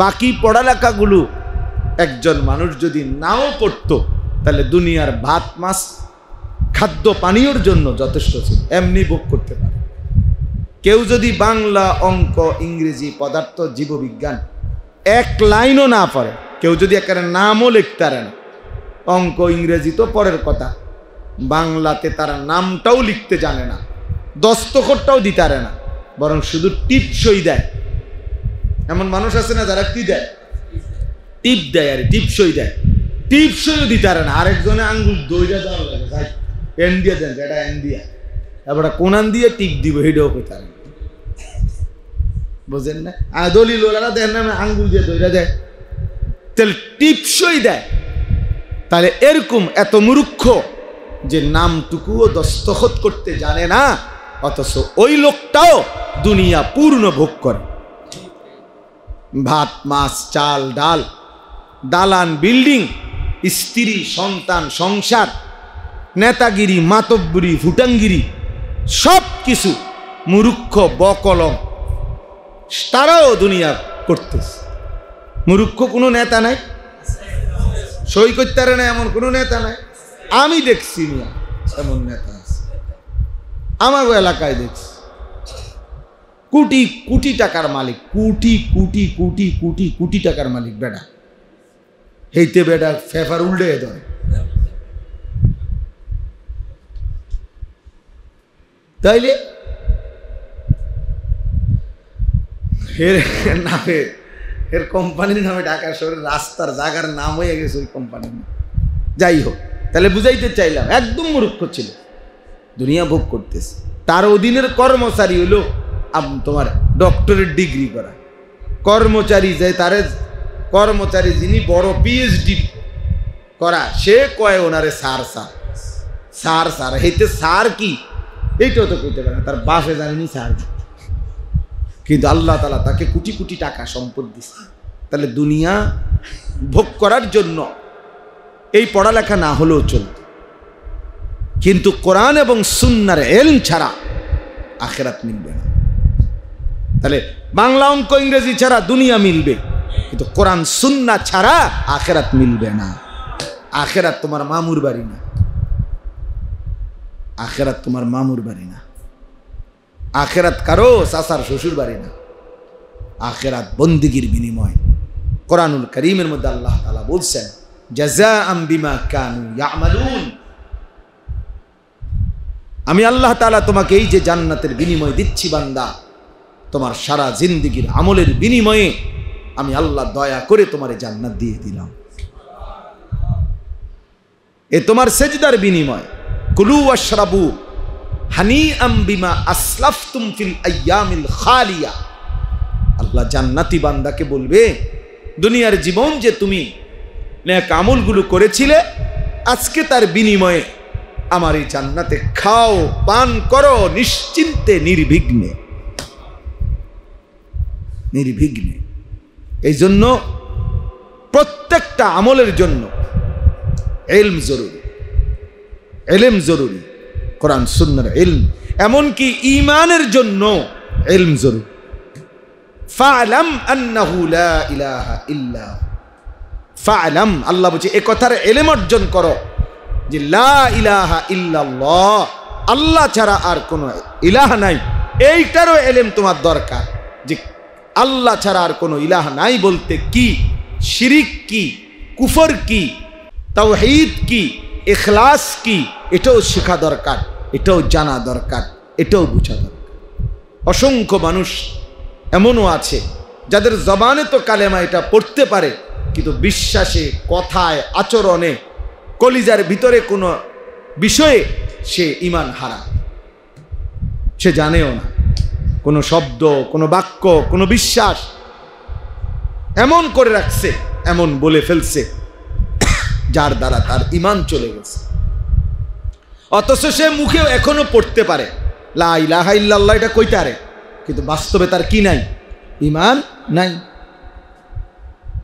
বাকি পড়ালেখাগুলো একজন মানুষ যদি নাও পড়তো তাহলে দুনিয়ার ভাত মাছ খাদ্য পানীয়র জন্য যথেষ্ট ছিল, এমনি ভোগ করতে পারে। কেউ যদি বাংলা, অঙ্ক, ইংরেজি, পদার্থ, জীববিজ্ঞান এক লাইনও না পড়ে, কেউ যদি একেবারে নামও লিখতে পারে না, অঙ্ক ইংরেজি তো পরের কথা, বাংলাতে তার নামটাও লিখতে জানে না, দস্তখতটাও দিতে পারে না, বরং শুধু টিপসই দেয়। এমন মানুষ আছে না যারা কি দেয়? টিপ দেয়, আর টিপসই দেয়, টিপসইও দিতে পারে না। আরেকজনে আঙ্গুল দইটা দেওয়া লাগে, ভাই এন দিয়ে দেন, এটা এন দিয়া, এবার কোনান দিয়ে টিপ দিব, হেডেও করতে পারে না, বুঝেন না? আর দলিল ওরা দেন না, আঙ্গুল দিয়ে দইটা দেয়, তাহলে টিপসই দেয়। তাহলে এরকম এত মূর্খ যে নামটুকুও দস্তখত করতে জানে না, অথচ ওই লোকটাও দুনিয়া পূর্ণ ভোগ করে। ভাত মাছ চাল ডাল, দালান বিল্ডিং, স্ত্রী সন্তান সংসার, নেতাগিরি মাতব্বরি ফুটাঙ্গিরি সব কিছু মূর্খ বকলম তারাও দুনিয়া করতেছে। মূর্খ কোনো নেতা নাই, সই করতে পারে না এমন কোনো নেতা নাই। আমি দেখছি না এমন নেতা আছে, আমার এলাকায় দেখছি, কোটি কোটি টাকার মালিক, কোটি কোটি কোটি কোটি কোটি টাকার মালিক বেটা, হেইতে বেটা ফেফার উল্টে ধরে। তাইলে এর নামে, এর কোম্পানির নামে ঢাকা শহরের রাস্তার জায়গার নাম হয়ে গেছে ওই কোম্পানির নাম। যাই হোক, তাহলে বুঝাইতে চাইলাম একদম মূর্খ ছিল, দুনিয়া ভোগ করতেছে। তার অধীনের কর্মচারী হলো তোমার ডক্টরেট ডিগ্রি করা কর্মচারী, যে তারে কর্মচারী যিনি বড় পিএইচডি করা, সে কয় ওনারে স্যার স্যার স্যার স্যার, হেইতে স্যার কি এইটাও তো কইতে পারে না, তার বাপে জানেনি স্যার কি। কিন্তু আল্লাহ তাআলা তাকে কোটি কোটি টাকা সম্পদ দিচ্ছে। তাহলে দুনিয়া ভোগ করার জন্য এই পড়ালেখা না হলেও চলত, কিন্তু কোরআন এবং সুন্নাহর ইলম ছাড়া আখিরাত মিলবে না। তাহলে বাংলা অঙ্ক ইংরেজি ছাড়া দুনিয়া মিলবে, কিন্তু কোরআন সুন্নাহ ছাড়া আখিরাত মিলবে না। আখিরাত তোমার মামুর বাড়ি না, আখিরাত তোমার মামুর বাড়ি না, আখিরাত কারো চাচার শ্বশুর বাড়ি না। আখিরাত বন্দিগির বিনিময়। কোরআনুল কারীমের মধ্যে আল্লাহ তাআলা বলছেন, জাযাআম বিমা কানু ইয়ামালুন, আমি আল্লাহ তাআলা তোমাকে এই যে জান্নাতের বিনিময় দিচ্ছি বান্দা, তোমার সারা জিন্দেগীর আমলের বিনিময়ে আমি আল্লাহ দয়া করে তোমার জান্নাত দিয়ে দিলাম। এ তোমার সেজদার বিনিময়। কুলু ওয়াশরাবু হানিআম বিমা আসলাফতুম ফিল আইয়ামিল খালিয়া। আল্লাহ জান্নাতি বান্দাকে বলবে, দুনিয়ার জীবন যে তুমি নেক আমলগুলো করেছিলে, আজকে তার বিনিময়ে আমার এই জান্নাতে খাও পান করো নিশ্চিন্তে নির্বিঘ্নে, নির্বিঘ্নে। এই জন্য প্রত্যেকটা আমলের জন্য ইলম জরুরি, ইলম জরুরি, কোরআন সুন্নাহর ইলম। এমনকি ঈমানের জন্য ইলম জরুরি। ফা'লাম আন্নাহু লা ইলাহা ইল্লা, ফা'লাম, আল্লাহ বলছে এ কথার ইলম অর্জন করো যে লা ইলাহা ইল্লাল্লাহ, আল্লাহ ছাড়া আর কোনো ইলাহ নাই। এইটারও ইলম তোমার দরকার যে আল্লাহ ছাড়া আর কোনো ইলাহ নাই বলতে কি, শিরিক কি, কুফর কি, তাওহীদ কি, ইখলাস কি, এটাও শেখা দরকার, এটাও জানা দরকার, এটাও বোঝা দরকার। অসংখ্য মানুষ এমনও আছে যাদের জবানে তো কালেমা এটা পড়তে পারে, কিন্তু বিশ্বাসে, কথায়, আচরণে, কলিজার ভিতরে কোনো বিষয়ে সে ঈমান হারা, সে জানেও না। কোনো শব্দ, কোনো বাক্য, কোনো বিশ্বাস এমন করে রাখছে, এমন বলে ফেলছে যার দ্বারা তার ঈমান চলে গেছে। অথচ সে মুখেও এখনো পড়তে পারে লা ইলাহা ইল্লাল্লাহ, এটা কইতে পারে, কিন্তু বাস্তবে তার কি নাই? ঈমান নাই,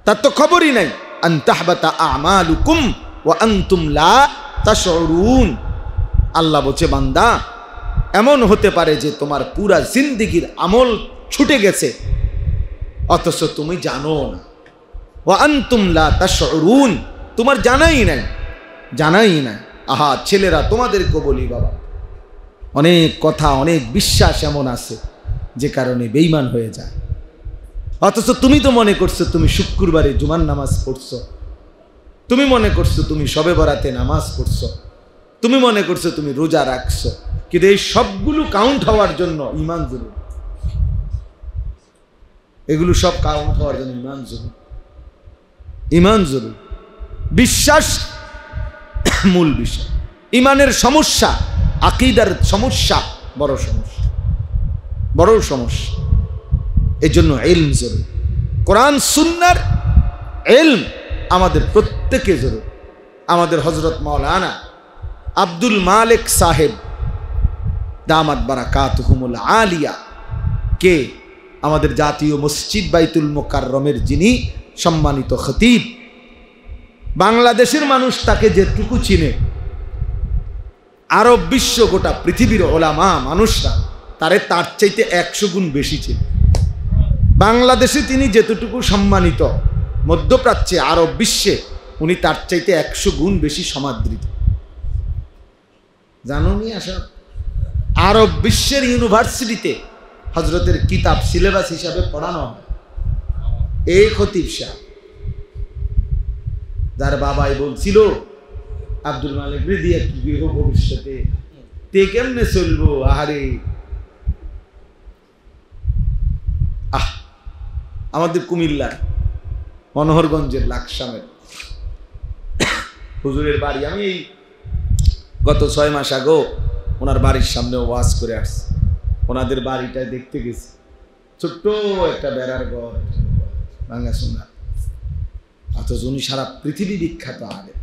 তার তো খবরই নাই। আন তাহবাতা আমালুকুম ওয়া আনতুম লা তাশউরুন। আল্লাহ বলছে বান্দা, এমন হতে পারে যে তোমার পুরা জিন্দেগীর আমল ছুটে গেছে, অথচ তুমি জানো না। ওয়া আনতুম লা তাশউরুন, তোমার জানাই নাই। আহা ছেলেরা, তোমাদেরকে বলি বাবা, অনেক কথা, অনেক বিশ্বাস এমন আছে যে কারণে বেঈমান হয়ে যায়। অথচ তুমি তো মনে করছো তুমি শুক্রবারে জুমার নামাজ পড়ছো, তুমি মনে করছো তুমি শবে বরাতে নামাজ পড়ছো, তুমি মনে করছো তুমি রোজা রাখছো, কিন্তু এই সবগুলো কাউন্ট হওয়ার জন্য ঈমান জরুরি। এগুলো সব কাউন্ট হওয়ার জন্য ঈমান জরুরি। বিশ্বাস মূল বিষয়। ঈমানের সমস্যা, আকীদার সমস্যা বড় সমস্যা। এই জন্য ইলম জরুরি। কোরআন সুন্নাহর ইলম আমাদের প্রত্যেকে জরুরি। আমাদের হযরত মাওলানা আব্দুল মালিক সাহেব দামাত বারাকাতুহুমুল আলিয়া কে আমাদের জাতীয় মসজিদ বাইতুল মুকাররমের যিনি সম্মানিত খতিব, বাংলাদেশের মানুষ তাকে যেটুকু চিনে, আরব বিশ্ব গোটা পৃথিবীর ওলামা মানুষরা তার চাইতে 100 গুণ বেশি চিনে। বাংলাদেশে তিনি যেতটুকু সম্মানিত, মধ্যপ্রাচ্যে আরব বিশ্বে উনি তার চাইতে 100 গুণ বেশি সমাদৃত। জানো নি আসা, আরব বিশ্বের ইউনিভার্সিটিতে হজরতের কিতাব সিলেবাস হিসাবে পড়ানো হয়। এই খতিব সাহেব, যার বাবাই বলছিল আব্দুল মালিক দিয়া কি ভবিষ্যতে তে কেমনে চলবো, আহারে আমাদের কুমিল্লার মনোহরগঞ্জের লাকসামের হুজুরের বাড়ি, আমি এই গত 6 মাস আগে ওনার বাড়ির সামনে ওয়াজ করে আসছি। ওনাদের বাড়িটা দেখতে গেছি, ছোট্ট একটা বেড়ার ঘর, ভাঙা সোনা, অথচ উনি সারা পৃথিবী বিখ্যাত আলেম,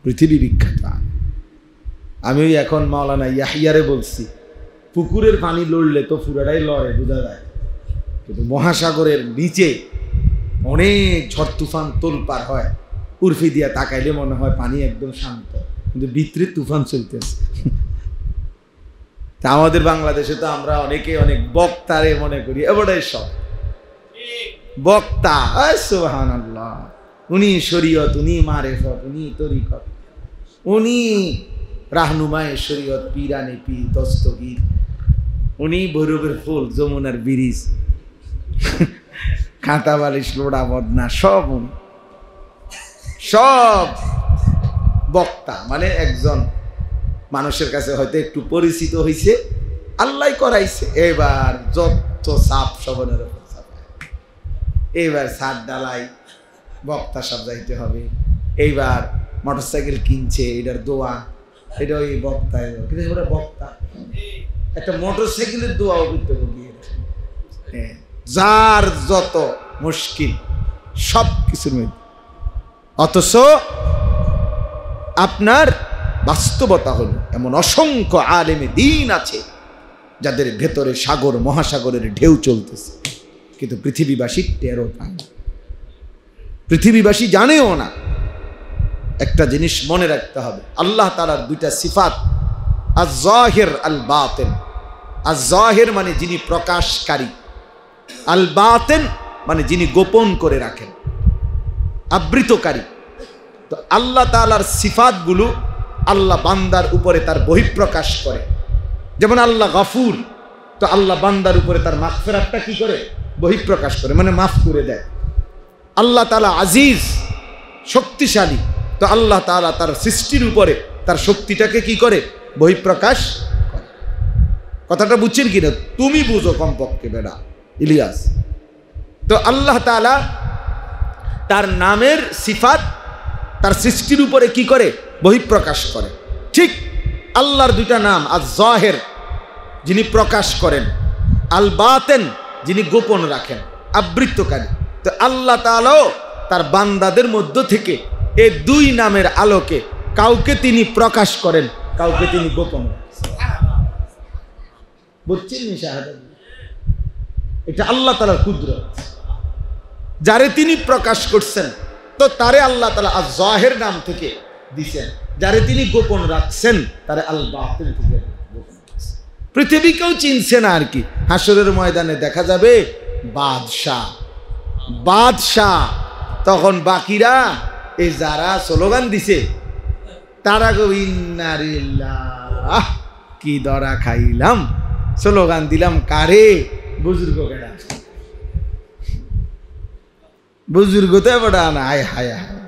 পৃথিবী বিখ্যাত আলেম। আমি ওই এখন মাওলানা ইয়াহিয়ারে বলছি, পুকুরের পানি লড়লে তো পুরাটাই লড়ে বোঝা যায়, কিন্তু মহাসাগরের নিচে অনেক ঝড় তুফান তোলপার হয়, উর্ফি দিয়া তাকাইলে মনে হয় পানি একদম শান্ত, কিন্তু ভিতরে তুফান চলতেছে। তা আমাদের বাংলাদেশে তো আমরা অনেকে অনেক বক্তারে মনে করি, এবারে সব বক্তা, সুবহানাল্লাহ, উনি শরীয়ত, উনি মারেফত, উনি তরিকত, উনি রাহনুমায়ে শরীয়ত, পীরানে পীর, দস্তগীর, উনি ভৈরবের ফুল, যমুনার ব্রিজ, কাঁটা বালিশ, লোড়া বদনা, সব উনি, সব বক্তা। মানে একজন মানুষের কাছে হয়তো একটু পরিচিত হয়েছে, আল্লাহ করাইছে, এবার যত সাপ সবনের উপর চাপায়, এইবার ছাদ ডালাই বক্তা সব যাইতে হবে, এইবার মোটরসাইকেল কিনছে, এটার দোয়া, এটা ওই বক্তা, কিন্তু বক্তা একটা মোটরসাইকেলের দোয়াও করতে গিয়ে, যার যত মুশকিল সব কিছুর মধ্যে। অথচ আপনার বাস্তবতা হলো এমন অসংখ্য আলেমে দ্বীন আছে যাদের ভেতরে সাগর মহাসাগরের ঢেউ চলতেছে, কিন্তু পৃথিবীবাসী টেরও পায় না, পৃথিবীবাসী জানেও না। একটা জিনিস মনে রাখতে হবে, আল্লাহ তাআলার 2টা সিফাত, আয-যাহির আল বাতিন। আয-যাহির মানে যিনি প্রকাশকারী, আল বাতিন মানে যিনি গোপন করে রাখেন, আবৃতকারী। তো আল্লাহ তাআলার সিফাতগুলো আল্লাহ বান্দার উপরে তার বহিঃপ্রকাশ করে। যেমন আল্লাহ গফুর, তো আল্লাহ বান্দার উপরে তার মাগফিরাতটা কি করে, বহিঃপ্রকাশ করে, মানে মাফ করে দেয়। আল্লাহ তাআলা আজিজ, শক্তিশালী, তো আল্লাহ তাআলা তার সৃষ্টির উপরে তার শক্তিটাকে কি করে, বহিঃপ্রকাশ করে। কথাটা বুঝছেন কিনা? তুমি বুঝো কমপক্ষে বেড়া ইলিয়াস। তো আল্লাহ তাআলা তার নামের সিফাত তার সৃষ্টির উপরে কি করে, বহিঃপ্রকাশ করে। ঠিক আল্লাহর 2টা নাম, আয-যাহির যিনি প্রকাশ করেন, আল বাতিন যিনি গোপন রাখেন, আবৃতকারী। তো আল্লাহ তাআলাও তার বান্দাদের মধ্য থেকে এই 2 নামের আলোকে কাউকে তিনি প্রকাশ করেন, কাউকে তিনি গোপন রাখেন। বুঝছেন নি শাহাদাত? এটা আল্লাহ তাআলার কুদরত। যারে তিনি প্রকাশ করছেন তো তারে আল্লাহ তাআলা আয-যাহির নাম থেকে দিয়েছেন, যারে তিনি গোপন রাখছেন তারে আল বাতিন থেকে গোপন রাখছেন। পৃথিবী কেউ চিনছে না আর কি। হাসরের ময়দানে দেখা যাবে বাদশাহ বাদশাহ। তখন বাকিরা এই যারা স্লোগান দিছে তারা গো ইন্নারিল্লাহ, কি দরা খাইলাম, স্লোগান দিলাম কারে? বুজুর্গ কেডা? বুজুর্গ তো বড়া না। হায় হায় হায়,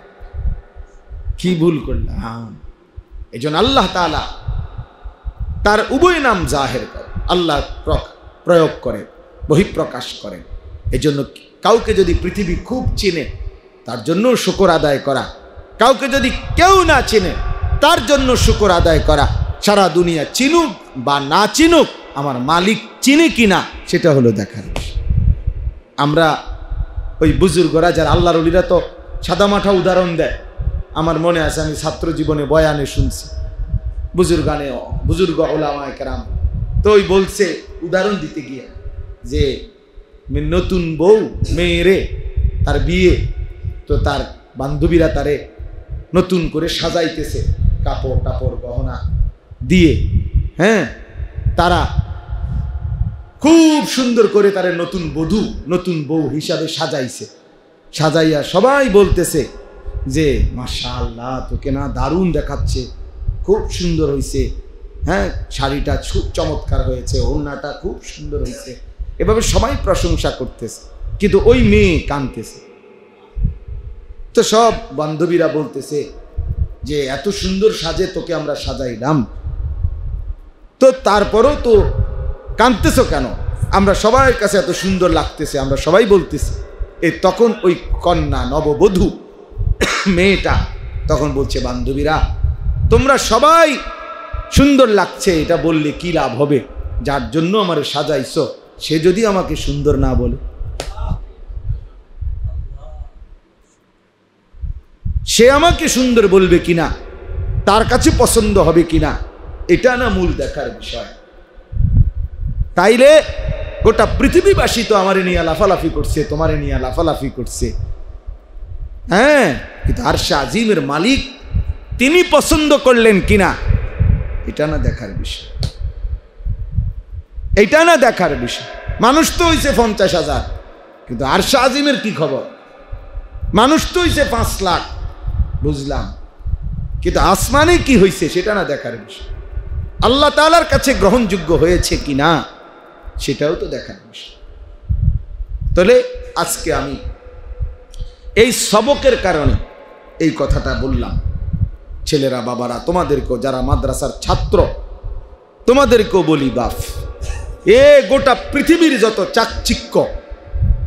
কি ভুল করলাম। এই জন্য আল্লাহ তাআলা তার উভয় নাম জাহের করে, আল্লাহ প্রয়োগ করে, বহিঃপ্রকাশ করেন। এই জন্য কাউকে যদি পৃথিবী খুব চিনে তার জন্য শুকর আদায় করা, কাউকে যদি কেউ না চিনে তার জন্য শুকর আদায় করা। সারা দুনিয়া চিনুক বা না চিনুক, আমার মালিক চিনে কিনা সেটা হলো দেখার বিষয়। আমরা ওই বুজুর্গরা যারা আল্লাহর ওলিরা তো সাদামাঠা উদাহরণ দেয়। আমার মনে আছে আমি ছাত্র জীবনে বয়ানে শুনছি, বুজুর্গ ওলামায়ে কেরাম তো ওই বলছে উদাহরণ দিতে গিয়ে যে নতুন বউ মেয়েরে তার বিয়ে, তো তার বান্ধবীরা তারে নতুন করে সাজাইতেছে কাপড় টাপড় গহনা দিয়ে। হ্যাঁ, তারা খুব সুন্দর করে তারে নতুন বধূ নতুন বউ হিসাবে সাজাইছে। সাজাইয়া সবাই বলতেছে যে মাশাআল্লাহ, তোকে না দারুণ দেখাচ্ছে, খুব সুন্দর হয়েছে, হ্যাঁ শাড়িটা খুব চমৎকার হয়েছে, ওড়নাটা খুব সুন্দর হয়েছে, এভাবে সবাই প্রশংসা করতেছে। কিন্তু ওই মেয়ে কাঁদতেছে। তো সব বান্ধবীরা বলতেছে যে এত সুন্দর সাজে তোকে আমরা সাজাইলাম, তো তারপরও তো কাঁদতেছো কেন? আমরা সবার কাছে এত সুন্দর লাগতেছে, আমরা সবাই বলতেছি। তখন ওই কন্যা নববধূ মেয়েটা তখন বলছে, বান্ধবীরা তোমরা সবাই সুন্দর লাগছে এটা বললে কি লাভ হবে? যার জন্য আমারে সাজাইছো সে যদি আমাকে সুন্দর না বলে, সে আমাকে সুন্দর বলবে কিনা, তার কাছে পছন্দ হবে কিনা, এটা না মূল দেখার বিষয়। তাইলে গোটা পৃথিবীবাসী তো আমারে নিয়ে লাফালাফি করছে, তোমারে নিয়ে লাফালাফি করছে, হ্যাঁ, কিন্তু আরশে আজিমের মালিক তিনি পছন্দ করলেন কিনা এটা না দেখার বিষয়, এটা না দেখার বিষয়। মানুষ তো হইছে 50,000, কিন্তু আরশে আজিমের কি খবর? মানুষ তো হইছে 5 লাখ, বুঝলাম, কিন্তু আসমানে কি হইছে সেটা না দেখার বিষয়। আল্লাহ তাআলার কাছে গ্রহণযোগ্য হয়েছে কিনা সেটাও তো দেখার বিষয়। তাহলে আজকে আমি এই সবকের কারণে এই কথাটা বললাম। ছেলেরা বাবারা, তোমাদেরকেও যারা মাদ্রাসার ছাত্র তোমাদেরকেও বলি, বাপ গোটা পৃথিবীর যত চাকচিক্য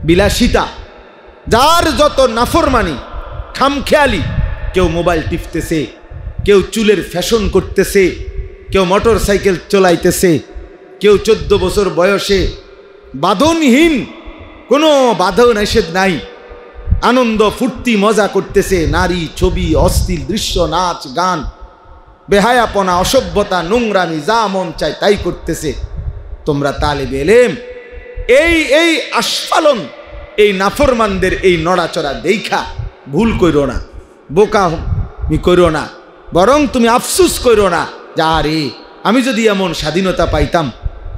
বিলাসিতা, যার যত নাফরমানি খামখেয়ালি, কেউ মোবাইল টিপতেছে, কেউ চুলের ফ্যাশন করতেছে, কেউ মোটর সাইকেল চলাইতেছে, কেউ 14 বছর বয়সে বাঁধনহীন কোনো বাঁধন নিষেধ নাই, আনন্দ ফুর্তি মজা করতেছে, নারী ছবি অশ্লীল দৃশ্য নাচ গান বেহায়াপনা অসভ্যতা নোংরামি যা মন চায় তাই করতেছে। তোমরা তালেবে ইলম এই আস্ফালন এই নাফরমানদের এই নড়াচড়া দেখা ভুল কইরো না, বোকামি কইরো না, বরং তুমি আফসুস কইরো না যে আরে আমি যদি এমন স্বাধীনতা পাইতাম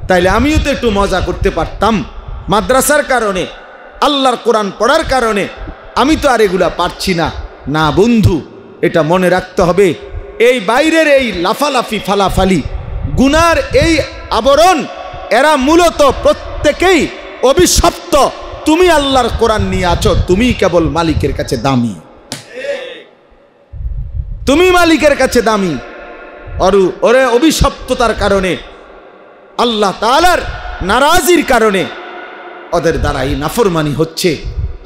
তাইলে আমিও তো একটু মজা করতে পারতাম। মাদ্রাসার কারণে আল্লাহর কোরআন পড়ার কারণে আমি তো আর এগুলা পারছি না। না বন্ধু, এটা মনে রাখতে হবে, এই বাইরের এই লাফালাফি ফালাফালি গুনার এই আবরণ, এরা মূলত প্রত্যেকেই অভিশপ্ত। তুমি আল্লাহর কোরআন নিয়ে আছো, তুমি কেবল মালিকের কাছে দামি, তুমি মালিকের কাছে দামি। ওরে অভিশপ্ততার কারণে, আল্লাহ তাআলার নারাজির কারণে ওদের দ্বারাই নাফরমানি হচ্ছে,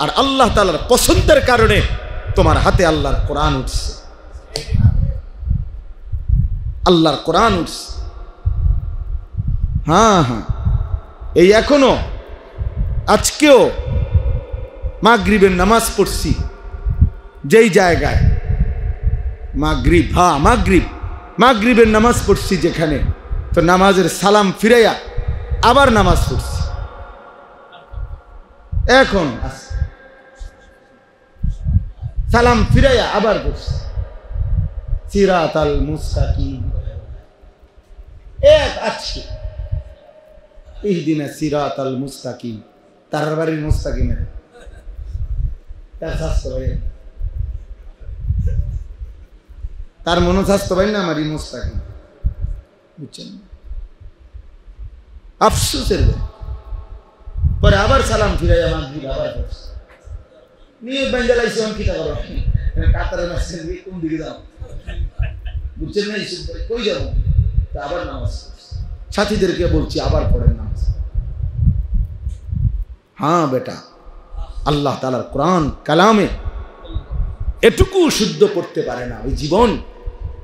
আর আল্লাহ তাআলার পছন্দের কারণে তোমার হাতে আল্লাহর কোরআন উঠছে, আল্লাহর কোরআন উঠছে। হ্যাঁ হ্যাঁ, এই এখনো আজকেও মাগরিবের নামাজ পড়ছি যেই জায়গায়, মাগরিবের নামাজ পড়ছি যেখানে, তো নামাজের সালাম ফিরাইয়া আবার নামাজ পড়ছি। এখন সালাম ফিরাইয়া আবার পড়ছি সিরাতাল মুস্তাকিম, এক আজকে ইহদিনা সিরাতাল মুস্তাকিম, তার বাড়ির মুস্তাকিমের তার স্বাস্থ্য ভাই, তার মনোস্বাস্থ্য ভাই না আমারই মুস্তাকিম, বুঝছেন? আফসোসের পরে আবার সালাম ফিরাই আমার আবার নিয়ে বেঞ্জালাইছে আমি কিটা করো কাতারে মাসে কোন দিকে যাও, বুঝছেন না? কই যাবো? আবার নামাজ সাথীদেরকে বলছি আবার পড়েন নামাজ। হ্যাঁ বেটা, আল্লাহ তাআলার কোরআন কালামে এটুকু শুদ্ধ করতে পারে না। ওই জীবন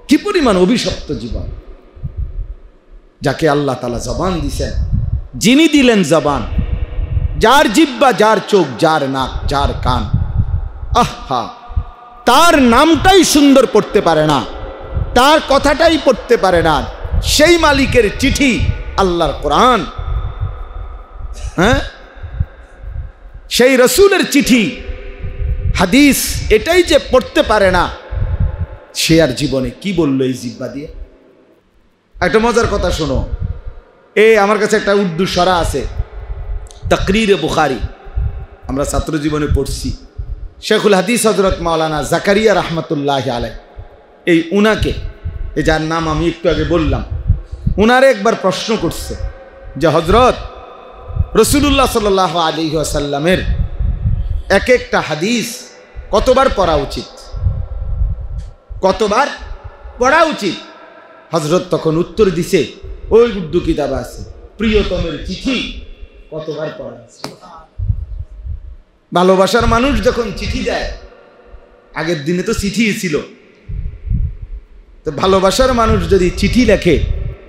কি পরিমাণ অভিশপ্ত জীবন, যাকে আল্লাহ তাআলা জবান দিছেন, যিনি দিলেন জবান, যার জিহ্বা, যার চোখ, যার নাক, যার কান, আহা, তার নামটাই সুন্দর পড়তে পারে না, তার কথাটাই পড়তে পারে না, সেই মালিকের চিঠি আল্লাহর কোরআন, হ্যাঁ, সেই রসুলের চিঠি হাদিস, এটাই যে পড়তে পারে না, সে আর জীবনে কি বললো এই জিহ্বা দিয়ে? একটা মজার কথা শোনো, আমার কাছে একটা উর্দু সরা আছে, তাকরিরে বুখারী, আমরা ছাত্র জীবনে পড়ছি। শেখুল হাদিস হযরত মাওলানা জাকারিয়া রহমতুল্লাহ আলাইহি, এই উনাকে, এই যার নাম আমি একটু আগে বললাম, উনারে একবার প্রশ্ন করছে যে হযরত রাসূলুল্লাহ সাল্লাল্লাহু আলাইহি ওয়াসাল্লামের এক একটা হাদিস কতবার পড়া উচিত, কতবার পড়া উচিত? হযরত তখন উত্তর দিছে, ওই উর্দু কিতাব আছে, প্রিয়তমের চিঠি কতবার পড়া উচিত। ভালোবাসার মানুষ যখন চিঠি দেয়, আগের দিনে তো চিঠি ছিল, তো ভালোবাসার মানুষ যদি চিঠি লেখে,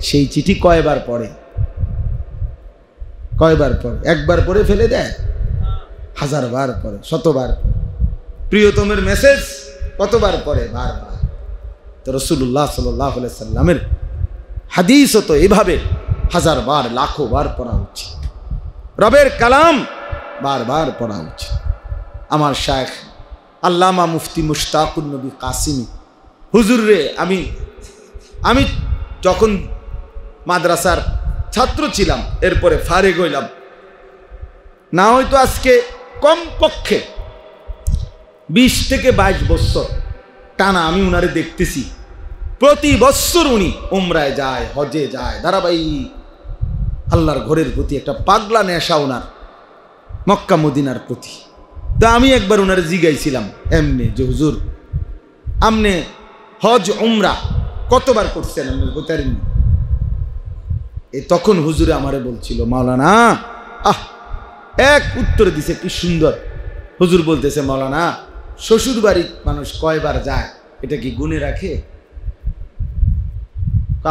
সেই চিঠি কয়বার পড়ে? কয়বার পড়ে? একবার পড়ে ফেলে দেয়? হাজারবার পড়ে, শতবার। প্রিয়তমের মেসেজ কতবার পড়ে? বারবার। তো রাসূলুল্লাহ সাল্লাল্লাহু আলাইহি সাল্লামের হাদিসও তো এভাবে হাজারবার, লাখো বার পড়া উচিত। রবের কালাম বারবার পড়া উচিত। আমার শায়েখ আল্লামা মুফতি মুশতাকুন নবী কাসিমি হুজুর রে, আমি যখন মাদ্রাসার ছাত্র ছিলাম, এরপরে ফারেগ হইলাম, না হয়তো আজকে কমপক্ষে 20 থেকে 22 বছর টানা আমি উনারে দেখতেছি। প্রতি বছর উনি উমরায় যায়, হজে যায়, ধারাবাহিক। আল্লাহর ঘরের প্রতি একটা পাগলা নেশা উনার, মক্কা মদিনার প্রতি। তা আমি একবার উনারে জিগাইছিলাম এমনি যে হুজুর, আপনি হজ উমরা কতবার করছেন? আমি বলতে পারিনি। তখন হুজুরে আমারে বলছিল, মাওলানা, এক উত্তর দিছে কি সুন্দর। হুজুর বলতেছে, মাওলানা, শ্বশুর বাড়ির মানুষ কয়বার যায় এটা কি গুনে রাখে?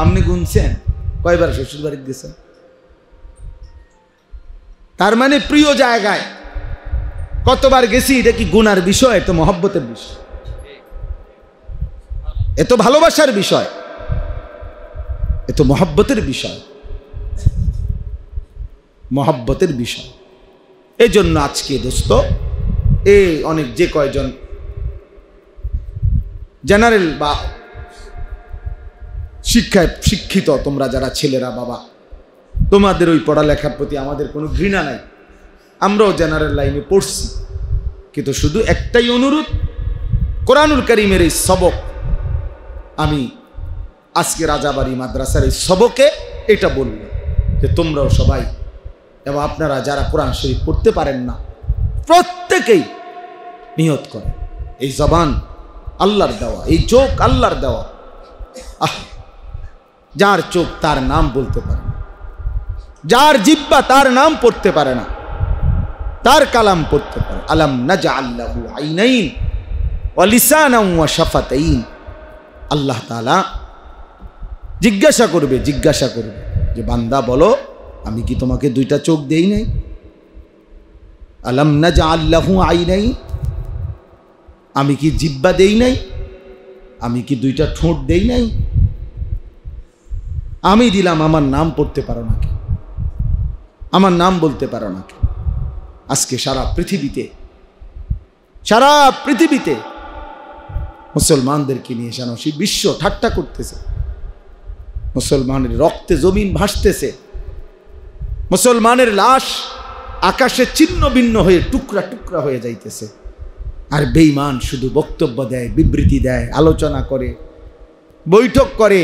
আপনি গুনছেন কয়বার শ্বশুর বাড়ি গেছেন? তার মানে প্রিয় জায়গায় কতবার গেছি এটা কি গুনার বিষয়? তো মহব্বতের বিষয়, এত ভালোবাসার বিষয়, এত মহব্বতের বিষয়, মহব্বতের বিষয়। এই জন্য আজকে দোস্ত, এই অনেক যে কয়জন জেনারেল বা শিক্ষায় শিক্ষিত তোমরা যারা ছেলেরা, বাবা, তোমাদের ওই পড়ালেখার প্রতি আমাদের কোনো ঘৃণা নাই। আমরাও জেনারেল লাইনে পড়ছি, কিন্তু শুধু একটাই অনুরোধ, কোরআনুল কারীমের এই সবক, আমি আজকে রাজাবাড়ি মাদ্রাসার এই সবকে এটা বলব যে তোমরাও সবাই, এবং আপনারা যারা কোরআন শরীফ পড়তে পারেন না, প্রত্যেকেই নিয়ত করেন, এই জবান আল্লাহর দেওয়া, এই চোখ আল্লাহর দেওয়া। যার চোখ তার নাম বলতে পারে না, যার জিহ্বা তার নাম পড়তে পারে না, তার কালাম পড়তে পারে। আলাম নাজআল লাহু আইনাইন ওয়া লিসানান ওয়া শাফাতাইন। আল্লাহ তাআলা জিজ্ঞাসা করবে যে বান্দা বলো, আমি কি তোমাকে দুইটা চোখ দেই নাই? আলাম নাজআল লাহু আইনাইন, আমি কি জিহ্বা দেই নাই? আমি কি দুইটা ঠোঁট দেই নাই? আমি দিলাম, আমার নাম পড়তে পারো না কেন? আমার নাম বলতে পারো না কেন? আজকে সারা পৃথিবীতে মুসলমানদেরকে নিয়ে সানসি বিশ্ব ঠাট্টা করতেছে। মুসলমানের রক্তে জমিন ভাসতেছে, মুসলমানের লাশ আকাশে ছিন্ন ভিন্ন হয়ে টুকরা টুকরা হয়ে যাইতেছে। আর বেঈমান শুধু বক্তব্য দেয়, বিবৃতি দেয়, আলোচনা করে, বৈঠক করে,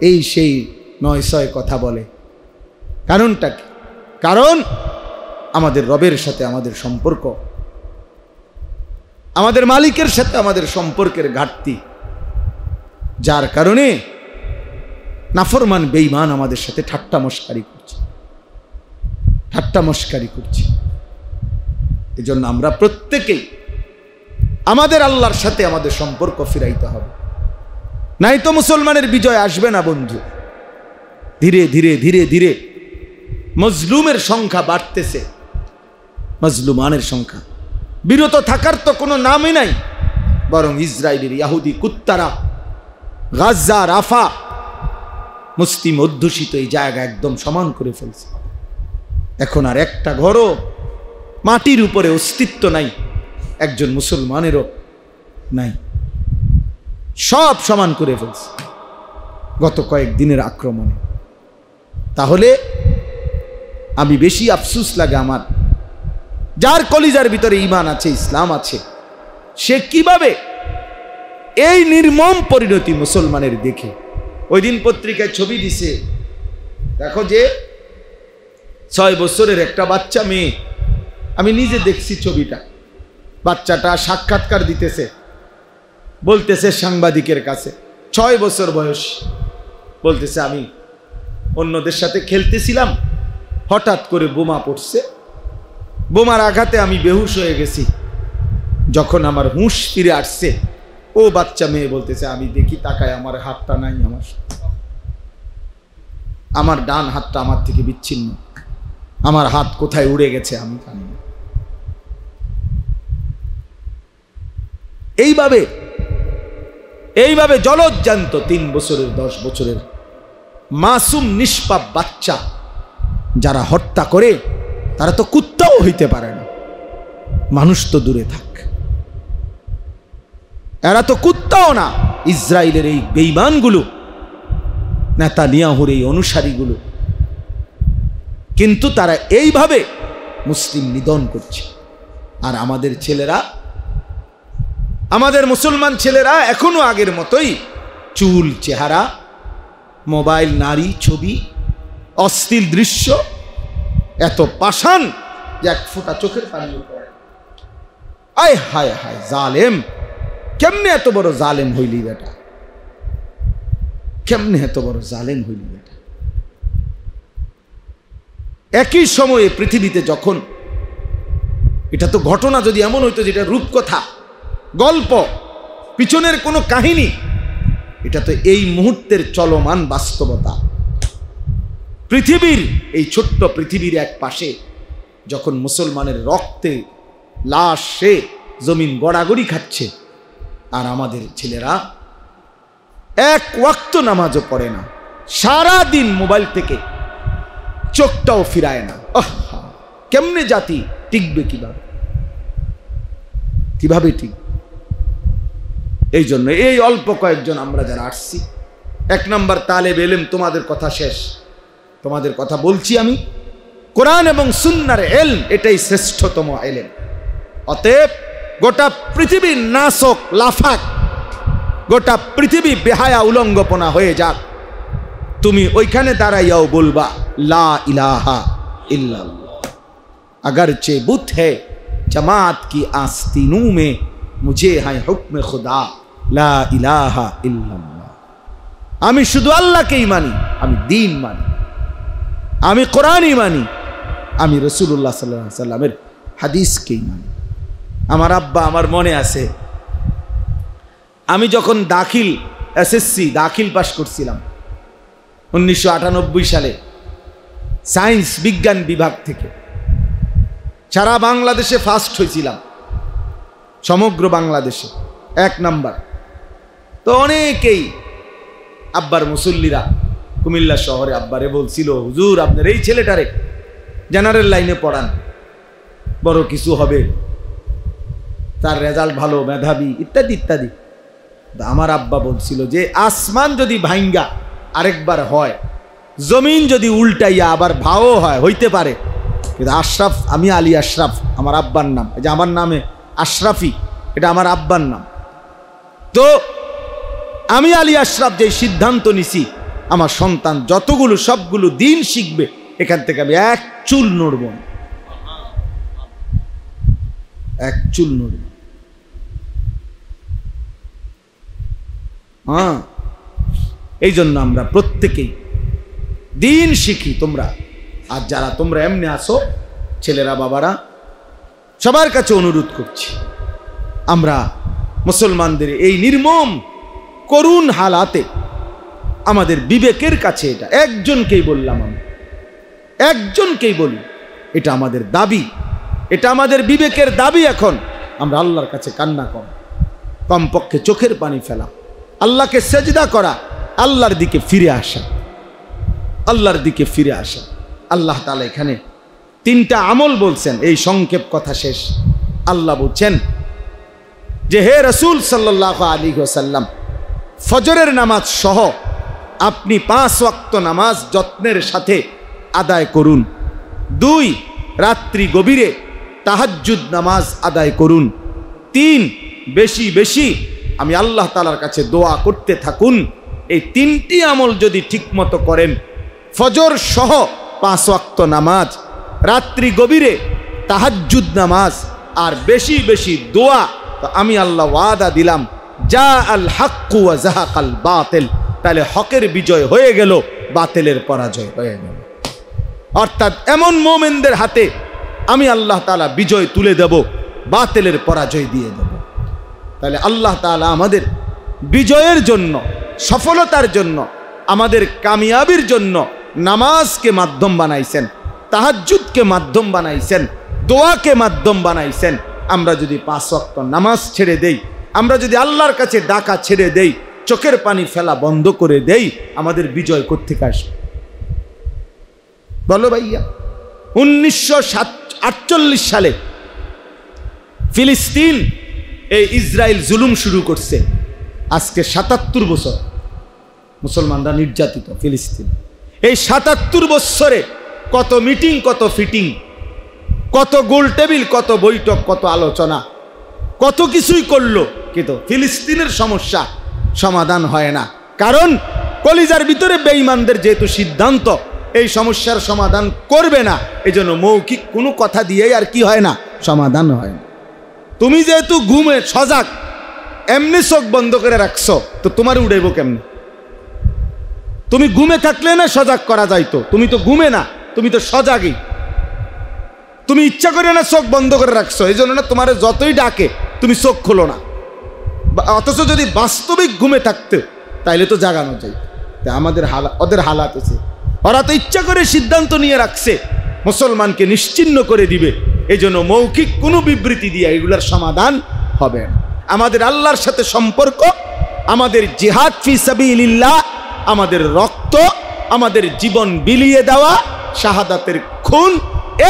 এই সেই নয় ছয় কথা বলে। কারণটা কি? কারণ আমাদের রবের সাথে আমাদের সম্পর্ক, আমাদের মালিকের সাথে আমাদের সম্পর্কের ঘাটতি, যার কারণে নাফরমান বেঈমান আমাদের সাথে ঠাট্টা মশকারি করছে। এজন্য আমরা প্রত্যেকেই আমাদের আল্লাহর সাথে আমাদের সম্পর্ক ফিরাইতে হবে, নাই তো মুসলমানের বিজয় আসবে না বন্ধু। ধীরে ধীরে ধীরে ধীরে মজলুমের সংখ্যা বাড়তেছে, মজলুমানের সংখ্যা। বিরত থাকার তো কোনো নামই নাই, বরং ইসরায়েলের ইহুদি কুত্তারা গাজা, রাফা, মুসলিম অধ্যুষিত এই জায়গা একদম সমান করে ফেলছে। এখন আর একটা ঘরও মাটির উপরে অস্তিত্ব নাই, একজন মুসলমানেরও নাই, সব সমান করে ফেলছে গত কয়েকদিনের আক্রমণে। তাহলে আমি বেশি আফসোস লাগে আমার, যার কলিজার ভিতরে ঈমান আছে, ইসলাম আছে, সে কিভাবে এই নির্মম পরিণতি মুসলমানের দেখে। ওই দিন পত্রিকায় ছবি দিছে, দেখো যে 6 বছরের একটা বাচ্চা মেয়ে, আমি নিজে দেখছি ছবিটা, বাচ্চাটা সাক্ষাৎকার দিতেছে, বলতেছে সাংবাদিকের কাছে, 6 বছর বয়স, বলতেছে আমি অন্যদের সাথে খেলতেছিলাম, হঠাৎ করে বোমা পড়ছে, বোমার আঘাতে আমি বেহুশ হয়ে গেছি, যখন আমার হুঁশ ফিরে আসছে, ও বাচ্চা মেয়ে বলতেছে আমি দেখি তাকায় আমার হাতটা নাই, আমার ডান হাতটা আমার থেকে বিচ্ছিন্ন, আমার হাত কোথায় উড়ে গেছে আমি জানি না। এইভাবে জলজ্জান্ত 3 বছরের 10 বছরের মাসুম নিষ্পাপ বাচ্চা যারা হত্যা করে, তারা তো কুত্তাও হইতে পারে না, মানুষ তো দূরে থাক, এরা তো কুত্তাও না। ইসরায়েলের এই বেঈমানগুলো, নেতানিয়াহুর এই অনুসারীগুলো, কিন্তু তারা এইভাবে মুসলিম নিধন করছে। আর আমাদের ছেলেরা, আমাদের মুসলমান ছেলেরা এখনো আগের মতোই চুল, চেহারা, মোবাইল, নারী, ছবি, অশ্লীল দৃশ্য, এত পাষাণ যে এক ফোঁটা চোখের পানি পড়ে। আয় হায় হায়, জালেম, কেমনে এত বড় জালেম হইলি বেটা, কেমনে এত বড় জালেম হইলি বেটা। একই সময়ে পৃথিবীতে যখন, এটা তো ঘটনা যদি এমন হইতো যেটা রূপকথা, গল্প, পিছনের কোনো কাহিনী, এটা তো এই মুহূর্তের চলমান বাস্তবতা। পৃথিবীর এই ছোট্ট পৃথিবীর এক পাশে যখন মুসলমানের রক্তে লাশে জমিন গড়াগড়ি খাচ্ছে, আর আমাদের ছেলেরা এক ওয়াক্ত নামাজও পড়ে না, সারা দিন মোবাইল থেকে চোখটাও ফিরায় না। কেমনে জাতি টিকবে? কিভাবে টিকবে? এই জন্য এই অল্প কয়েকজন আমরা যারা আসছি, 1 নম্বর তালেব ইলম, তোমাদের কথা শেষ, তোমাদের কথা বলছি আমি, কোরআন এবং সুন্নাহর ইলম এটাই শ্রেষ্ঠতম ইলম। অতএব গোটা পৃথিবীর নাসক লাফাক, গোটা পৃথিবী বেহায়া উলঙ্গপনা হয়ে যাক, তুমি ওইখানে দাঁড়াইয়াও বলবা লা ইলাহা ইল্লাল্লাহ। अगरचे बुत है जमात की आस्तीनों में, मुझे है हुक्म खुदा ला इलाहा इल्लल्लाह। আমি শুধু আল্লাহকেই মানি, আমি দ্বীন মানি, আমি কোরআনই মানি, আমি রাসূলুল্লাহ সাল্লাল্লাহু আলাইহি ওয়াসাল্লামের হাদিসকেই মানি। আমার আব্বা, আমার মনে আছে, আমি যখন এসএসসি দাখিল পাশ করছিলাম 1998 সালে, সায়েন্স বিজ্ঞান বিভাগ থেকে সারা বাংলাদেশে ফার্স্ট হয়েছিলাম, সমগ্র বাংলাদেশে 1 নাম্বার। তো অনেকেই আব্বার মুসল্লিরা কুমিল্লা শহরে আব্বারে বলছিল, হুজুর আপনার এই ছেলেটারে জেনারেল লাইনে পড়ান, বড় কিছু হবে, তার রেজাল্ট ভালো, মেধাবী, ইত্যাদি ইত্যাদি। আমার আব্বা বলছিল যে আসমান যদি ভাঙ্গা আরেকবার হয়, জমিন যদি উল্টাইয়া আবার ভাও হয়, হইতে পারে, কিন্তু আশরাফ, আমি আলী আশরাফ আমার আব্বার নাম, এই যে আমার নামে আশরাফি, এটা আমার আব্বার নাম। তো আমি আলী আশরাফ যে সিদ্ধান্ত নিছি আমার সন্তান যতগুলো সবগুলো দিন শিখবে, এখান থেকে আমি এক চুল নড়ব না, এক চুল নড়ব। হ্যাঁ, এই জন্য আমরা প্রত্যেকেই দিন শিখি। তোমরা আর যারা তোমরা এমনি আসো, ছেলেরা বাবারা, সবার কাছে অনুরোধ করছি, আমরা মুসলমানদের এই নির্মম করুণ হালাতে আমাদের বিবেকের কাছে, এটা একজনকেই বললাম, আমি একজনকেই বলি, এটা আমাদের দাবি, এটা আমাদের বিবেকের দাবি। এখন আমরা আল্লাহর কাছে কান্না করা, কমপক্ষে চোখের পানি ফেলা, আল্লাহকে সেজদা করা, আল্লাহর দিকে ফিরে আসা, আল্লাহর দিকে ফিরে আসা। আল্লাহ তাআলা এখানে 3টা আমল বলছেন। এই সংক্ষেপ কথা শেষ। আল্লাহ বলছেন যে হে রাসূল সাল্লাল্লাহু আলাইহি ওয়াসাল্লাম, ফজরের নামাজ সহ আপনি 5 ওয়াক্ত নামাজ যত্নের সাথে আদায় করুন। 2, রাত্রি গভীরে তাহাজ্জুদ নামাজ আদায় করুন। 3, বেশি বেশি আমি আল্লাহ তাআলার কাছে দোয়া করতে থাকুন। এই 3টি আমল যদি ঠিকমতো করেন, ফজর সহ 5 ওয়াক্ত নামাজ, রাত্রি গভীরে তাহাজ্জুদ নামাজ, আর বেশি বেশি দোয়া, তো আমি আল্লাহ ওয়াদা দিলাম, যা আল হাক্কু ওয়া যাহাকাল বাতিল, তাহলে হকের বিজয় হয়ে গেল, বাতিলের পরাজয় হয়ে গেল। অর্থাৎ এমন মুমিনদের হাতে আমি আল্লাহ তাআলা বিজয় তুলে দেব, বাতিলের পরাজয় দিয়ে দেব। তাহলে আল্লাহ তাআলা আমাদের বিজয়ের জন্য, সফলতার জন্য, আমাদের কামিয়াবির জন্য নামাজকে মাধ্যম বানাইছেন, তাহাজ্জুদকে মাধ্যম বানাইছেন, দোয়াকে মাধ্যম বানাইছেন। আমরা যদি 5 ওয়াক্ত নামাজ ছেড়ে দেই, আমরা যদি আল্লাহর কাছে ডাকা ছেড়ে দেই, চোখের পানি ফেলা বন্ধ করে দেই, আমাদের বিজয় কোত্থেকে আসবে বলো ভাইয়া? 1948 সালে ফিলিস্তিন, এই ইসরায়েল জুলুম শুরু করছে। আজকে 77 বছর মুসলমানরা নির্যাতিত ফিলিস্তিন। এই 77 বছরে কত মিটিং, কত ফিটিং, কত গোল টেবিল, কত বৈঠক, কত আলোচনা, কত কিছুই করলো, কিন্তু ফিলিস্তিনের সমস্যা সমাধান হয় না। কারণ কলিজার ভিতরে বেঈমানদের যেহেতু সিদ্ধান্ত এই সমস্যার সমাধান করবে না, এজন্য মৌখিক কোনো কথা দিয়েই আর কি হয় না, সমাধান হয় না। তুমি যেহেতু ঘুমে সজাগ, এমনি চোখ বন্ধ করে রাখছো, তো তোমার উড়াইব কেমনি? তুমি ঘুমে থাকলে না সজাগ করা যাইতো, তুমি তো ঘুমে না, তুমি তো সজাগই। তুমি ইচ্ছা করে না চোখ বন্ধ করে রাখছো, এই জন্য না তোমার যতই ডাকে তুমি চোখ খোলো না। অথচ যদি বাস্তবিক ঘুমে থাকতে, তাইলে তো জাগানো যায়। আমাদের ওদের হালাত আছে, ওরা তো ইচ্ছা করে সিদ্ধান্ত নিয়ে রাখছে মুসলমানকে নিশ্চিহ্ন করে দিবে। এই জন্য মৌখিক কোনো বিবৃতি দিয়ে এগুলার সমাধান হবে না। আমাদের আল্লাহর সাথে সম্পর্ক, আমাদের জিহাদ ফি সাবিলিল্লাহ, আমাদের রক্ত, আমাদের জীবন বিলিয়ে দেওয়া, শাহাদাতের খুন,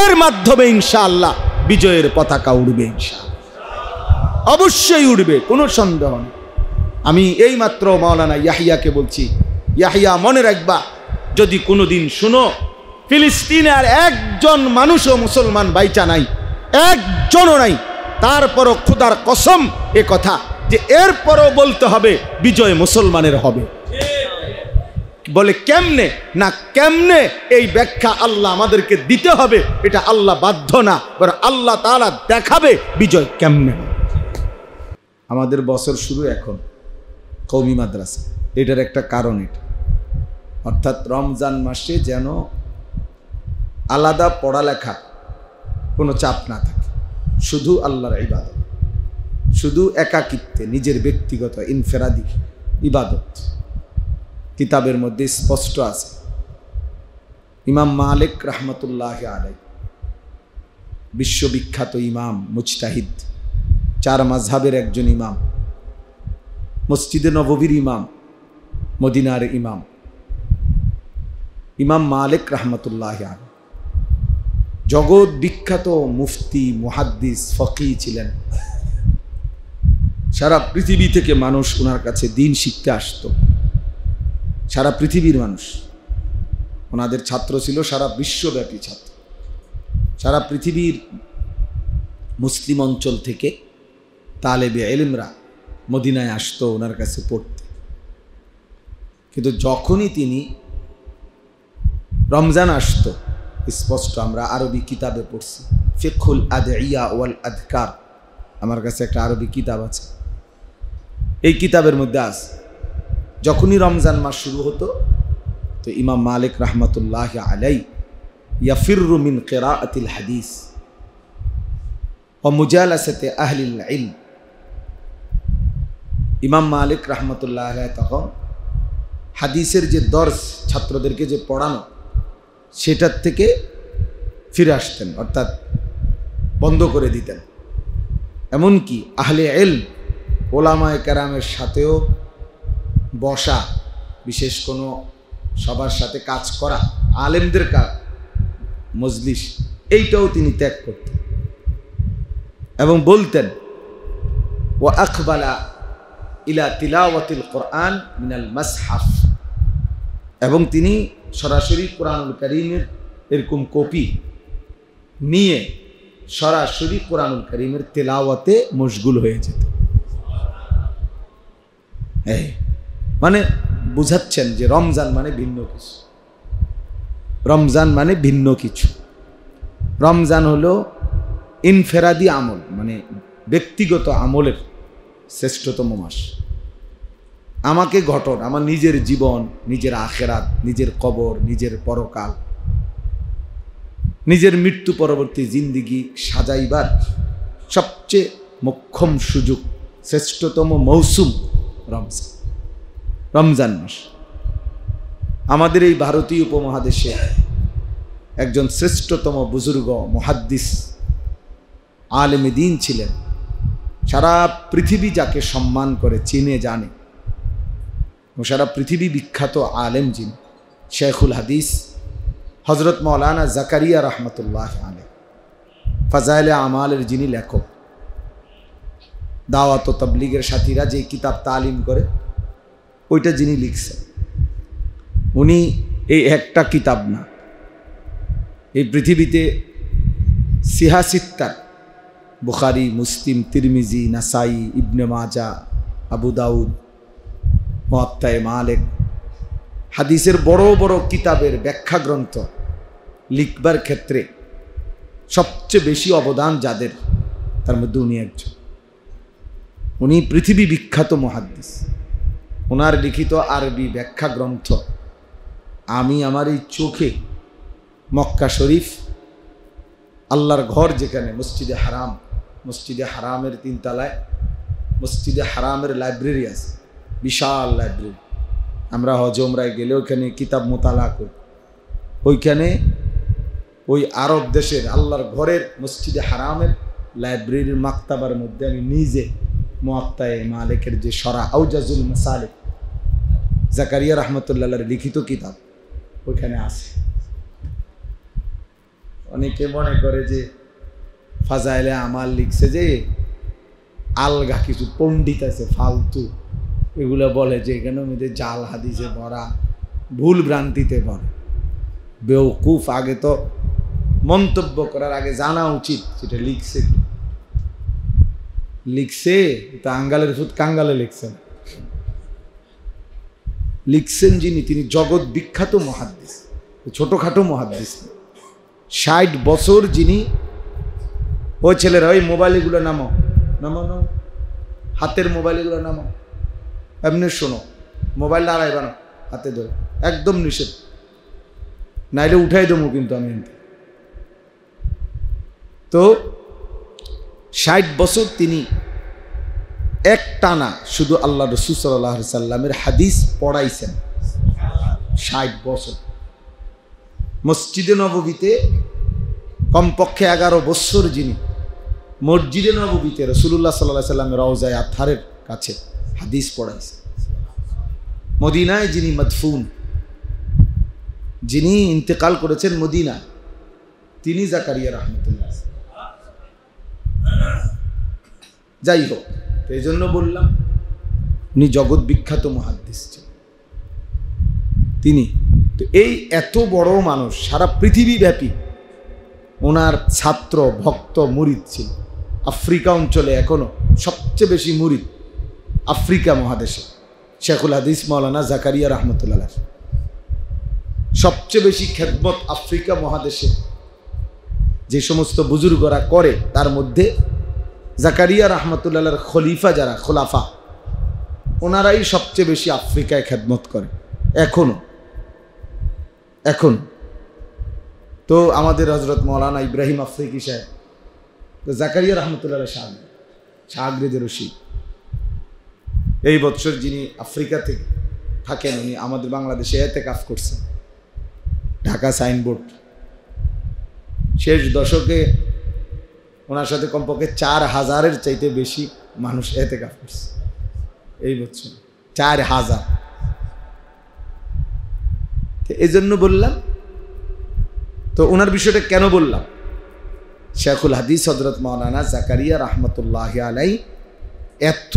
এর মাধ্যমে ইনশাআল্লাহ বিজয়ের পতাকা উড়বে, ইনশাআল্লাহ অবশ্যই উড়বে, কোনো সন্দেহ নেই। আমি এই মাত্র মাওলানা ইয়াহিয়াকে বলছি, ইয়াহিয়া মনে রাখবা, যদি কোনোদিন শুনো ফিলিস্তিনে আর একজন মানুষও মুসলমান বাইচা নাই, একজনও নাই, তারপরও খোদার কসম এ কথা যে এরপরও বলতে হবে বিজয় মুসলমানের হবে। বলে কেমনে না, কেমনে এই ব্যাখ্যা আল্লাহ আমাদেরকে দিতে হবে, এটা আল্লাহ বাধ্য না, বরং আল্লাহ তাআলা দেখাবে বিজয় কেমনে। আমাদের বছর শুরু এখন কওমি মাদ্রাসা, এটার একটা কারণ এটা। অর্থাৎ রমজান মাসে যেন আলাদা পড়ালেখা কোনো চাপ না থাকে, শুধু আল্লাহর ইবাদত, শুধু একাকিত্বে নিজের ব্যক্তিগত ইনফেরাদি ইবাদত। কিতাবের মধ্যে স্পষ্ট আছে, ইমাম মালিক রাহমাতুল্লাহ আলাইহি, বিশ্ববিখ্যাত ইমাম, মুজতাহিদ, 4 মাযহাবের একজন ইমাম, মসজিদে নববীর ইমাম, মদিনার ইমাম, ইমাম মালিক রাহমাতুল্লাহ আলাইহি জগৎ বিখ্যাত মুফতি, মুহাদ্দিস, ফকি ছিলেন। সারা পৃথিবী থেকে মানুষ ওনার কাছে দিন শিখতে আসতো, সারা পৃথিবীর মানুষ। ওনাদের ছাত্র ছিল সারা বিশ্বব্যাপী ছাত্র। সারা পৃথিবীর মুসলিম অঞ্চল থেকে তালেবে ইলমরা মদিনায় আসতো ওনার কাছে পড়তে। কিন্তু যখনই তিনি রমজান আসতো, স্পষ্ট আমরা আরবি কিতাবে পড়ছি, ফিকহুল আদইয়া ওয়াল আযকার, আমার কাছে একটা আরবি কিতাব আছে, এই কিতাবের মধ্যে আছে যখনই রমজান মাস শুরু হতো তো ইমাম মালিক রাহমাতুল্লাহ আলাই ইয়াফিররু মিন কিরাআতিল হাদিস ওয়া মুজালাসাতি আহলিল ইলম, ইমাম মালিক রাহমাতুল্লাহ আলাই তখন হাদিসের যে দর্স ছাত্রদেরকে যে পড়ানো সেটার থেকে ফিরে আসতেন, অর্থাৎ বন্ধ করে দিতেন। এমনকি আহলে ইলম ওলামায়ে কেরামের সাথেও বসা, বিশেষ কোনো সবার সাথে কাজ করা, আলেমদের কাজ মজলিস, এইটাও তিনি ত্যাগ করতেন এবং বলতেন ওয়া আকবালা ইলা তিলাওয়াতিল কোরআন মিনাল মাসহাফ, এবং তিনি সরাসরি কোরআনুল কারীমের এরকম কপি নিয়ে সরাসরি কোরআনুল কারীমের তেলাওয়াতে মশগুল হয়ে যেত। মানে বুঝাচ্ছেন যে রমজান মানে ভিন্ন কিছু, রমজান মানে ভিন্ন কিছু। রমজান হলো ইনফেরাদি আমল, মানে ব্যক্তিগত আমলের শ্রেষ্ঠতম মাস। আমাকে ঘটন, আমার নিজের জীবন, নিজের আখেরাত, নিজের কবর, নিজের পরকাল, নিজের মৃত্যু পরবর্তী জিন্দিগি সাজাইবার সবচেয়ে মোক্ষম সুযোগ, শ্রেষ্ঠতম মৌসুম রমজান, রমজান মাস। আমাদের এই ভারতীয় উপমহাদেশে একজন শ্রেষ্ঠতম বুজুর্গ মুহাদ্দিস আলেমে দ্বীন ছিলেন, সারা পৃথিবী যাকে সম্মান করে, চিনে জানে, সারা পৃথিবী বিখ্যাত আলেম যিনি, শেখুল হাদিস হজরত মৌলানা জাকারিয়া রহমতুল্লাহ আলাইহি, ফাজাইলে আমালের যিনি লেখক, দাওয়াত ও তাবলীগের সাথীরা যে কিতাব তালিম করে ওইটা যিনি লিখছেন, উনি এই একটা কিতাব না, এই পৃথিবীতে সিহাসিত্তার বুখারী, মুসলিম, তিরমিজি, নাসাই, ইবনে মাজা, আবু দাউদ, মুয়াত্তা মালিক, হাদিসের বড় বড় কিতাবের ব্যাখ্যা গ্রন্থ লিখবার ক্ষেত্রে সবচেয়ে বেশি অবদান যাদের, তার মধ্যে উনি একজন। উনি পৃথিবী বিখ্যাত মুহাদ্দিস। ওনার লিখিত আরবি ব্যাখ্যা গ্রন্থ আমি আমার এই চোখে মক্কা শরীফ, আল্লাহর ঘর যেখানে মসজিদে হারাম, মসজিদে হারামের 3 তলায় মসজিদে হারামের লাইব্রেরি আছে, বিশাল লাইব্রেরি। আমরা হজ উমরায় গেলে ওইখানে কিতাব মোতালা করি, ওইখানে ওই আরব দেশের আল্লাহর ঘরের মসজিদে হারামের লাইব্রেরির মাকতাবার মধ্যে আমি নিজে মুয়াত্তা মালিকের যে শরা আউজাজুল মাসালিক, জাকারিয়া রহমতুল্লাহর লিখিত কিতাব ওইখানে আছে। অনেকে মনে করে যে ফাজাইলে আমাল লিখছে যে আলগা কিছু পণ্ডিত আছে ফালতু, এগুলো বলে যে এখানে মধ্যে জাল হাদিসে ভরা, ভুল ভ্রান্তিতে ভরা। বেওকুফ, আগে তো মন্তব্য করার আগে জানা উচিত সেটা লিখছে কি। লিখছে তা আঙ্গালের ফুট কাঙ্গালে লিখছেন, লিখছেন যিনি, তিনি জগৎ বিখ্যাত মুহাদ্দিস, ছোটখাটো মুহাদ্দিস। 60 বছর যিনি, ওই ছেলেরা ওই মোবাইলগুলো নামো নামো নামো, হাতের মোবাইলগুলো নামো, এমনি শোনো, মোবাইল দাঁড়াইবা না হাতে ধরে, একদম নিষেধ, নাইলে উঠাই দেবো কিন্তু আমি। তো 60 বছর তিনি একটানা শুধু আল্লাহ রাসূল সাল্লাল্লাহু আলাইহি সাল্লামের হাদিস পড়াইছেন। 60 বছর। মসজিদে নববীতে কমপক্ষে 11 বছর যিনি মসজিদে নববীতে রাসূলুল্লাহ সাল্লাল্লাহু আলাইহি সাল্লামের রওজায়ে আতহারের কাছে হাদিস পড়াইছেন। মদিনায় যিনি মদফুন, যিনি ইন্তেকাল করেছেন মদিনা, তিনি জাকারিয়া রহমতুল্লাহ। যাই হোক, এই জন্য বললাম উনি জগৎ বিখ্যাত মুহাদ্দিস তিনি। তো এই এত বড় মানুষ সারা পৃথিবী ব্যাপী ওনার ছাত্র ভক্ত মুরিদ ছিল। আফ্রিকা অঞ্চলে এখনো সবচেয়ে বেশি মুরিদ আফ্রিকা মহাদেশে শেখুল হাদিস মাওলানা জাকারিয়া রহমতুল্লাহ আলাইহি। সবচেয়ে বেশি খেদমত আফ্রিকা মহাদেশে যে সমস্ত বুজুর্গরা করে তার মধ্যে জাকারিয়া রহমতুল্লাহর খলিফা যারা খোলাফা ওনারাই সবচেয়ে বেশি আফ্রিকায় খেদমত করে এখন। তো আমাদের হজরত মৌলানা ইব্রাহিম আফ্রিকি সাহেব তো জাকারিয়া রহমতুল্লাহ শাহগ্রেদের রশিদ এই বছর যিনি আফ্রিকা থেকে থাকেন উনি আমাদের বাংলাদেশে এতেকাফ করছেন ঢাকা সাইনবোর্ড। শেষ দশকে ওনার সাথে কমপক্ষে 4000-এর চাইতে বেশি মানুষ এতেকাফ করছে এই বছর 4000। এই জন্য বললাম, তো ওনার বিষয়টা কেন বললাম, শেখুল হাদিস হযরত মাওলানা জাকারিয়া রহমতুল্লাহ আলাইহি এত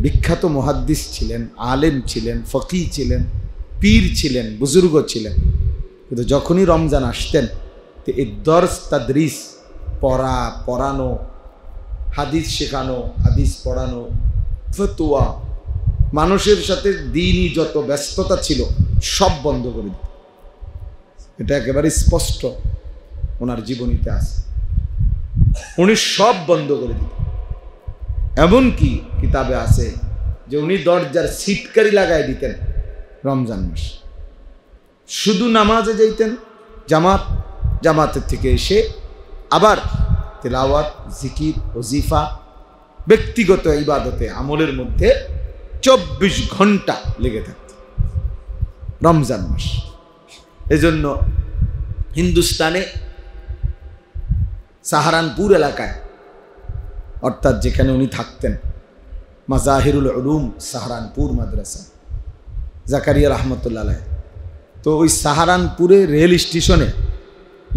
বিখ্যাত মুহাদ্দিস ছিলেন, আলেম ছিলেন, ফকি ছিলেন, পীর ছিলেন, বুজুর্গ ছিলেন। কিন্তু যখনই রমজান আসতেন তো এই দর্স তাদরিস পড়ানো, হাদিস শেখানো, হাদিস পড়ানো, ফতোয়া, মানুষের সাথে দিনই যত ব্যস্ততা ছিল সব বন্ধ করে দিত। এটা একেবারে স্পষ্ট ওনার জীবনীতে আছে, উনি সব বন্ধ করে দিত। এমনকি কিতাবে আছে যে উনি দরজার সিটকারি লাগাই দিতেন রমজান মাস। শুধু নামাজে যাইতেন জামাতের থেকে এসে আবার তেলাওয়াত, জিকির, ওজিফা, ব্যক্তিগত ইবাদতে আমলের মধ্যে 24 ঘন্টা লেগে থাকত রমজান মাস। এজন্য হিন্দুস্তানে সাহারানপুর এলাকায় অর্থাৎ যেখানে উনি থাকতেন মাজাহিরুল উলুম সাহারানপুর মাদ্রাসা জাকারিয়া রহমতুল্লাহ আলাইহি, তো ওই সাহারানপুরে রেল স্টেশনে